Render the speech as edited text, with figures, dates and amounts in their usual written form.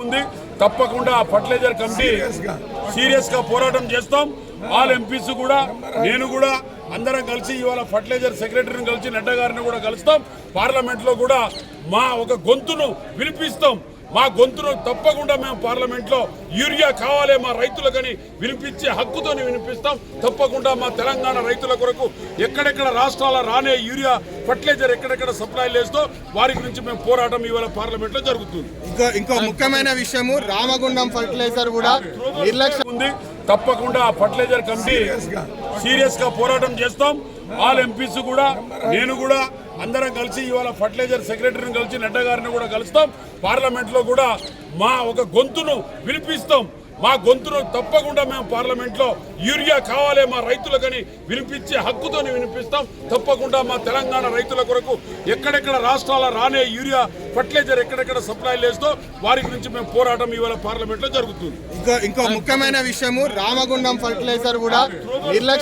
ఉంది తప్పకుండా fertiliser committee serious గా పోరాటం చేస్తాం. ఆల్ ఎంపీస్ కూడా నేను కూడా అందరం కలిసి ఇవాళ ఫర్టిలైజర్ సెక్రటరీని కలిసి నడ్డా గారిని కూడా కలుస్తాం. పార్లమెంట్ లో కూడా మా ఒక గొంతును వినిపిస్తాం. మా గొంతును తప్పకుండా మేము పార్లమెంట్ లో యూరియా కావాలి మా రైతులకని వినిపించే హక్కుతోని వినిపిస్తాం. తప్పకుండా మా తెలంగాణ రైతుల కొరకు ఎక్కడెక్కడ రాష్ట్రాల రానే యూరియా ఫర్టిలైజర్ ఎక్కడెక్కడ సప్లై చేస్తూ వారి గురించి మేము పోరాటం ఇవాళ పార్లమెంట్ లో జరుగుతుంది. ఇంకో ముఖ్యమైన విషయము రామగుండం ఫర్టిలైజర్ కూడా నిర్లక్ష్యం ఉంది. తప్పకుండా ఫర్టిలైజర్ కమిటీ సీరియస్ గా పోరాటం చేస్తాం. ఆల్ ఎంపీస్ కూడా నేను కూడా అందరం కలిసి ఇవాళ ఫర్టిలైజర్ సెక్రటరీని కలిసి నడ్డా గారిని కూడా కలుస్తాం. పార్లమెంట్ లో కూడా మా ఒక గొంతును వినిపిస్తాం. మా గొంతును తప్పకుండా మేము పార్లమెంట్ లో యూరియా కావాలి మా రైతులకని వినిపించే హక్కుతోని వినిపిస్తాం. తప్పకుండా మా తెలంగాణ రైతుల కొరకు ఎక్కడెక్కడ రాష్ట్రాల రానే యూరియా ఫర్టిలైజర్ ఎక్కడెక్కడ సప్లై చేస్తూ వారి గురించి మేము పోరాటం ఇవాళ పార్లమెంట్ లో జరుగుతుంది. ఇంకో ముఖ్యమైన విషయము రామగుండం ఫర్టిలైజర్ కూడా నిర్లక్ష్యం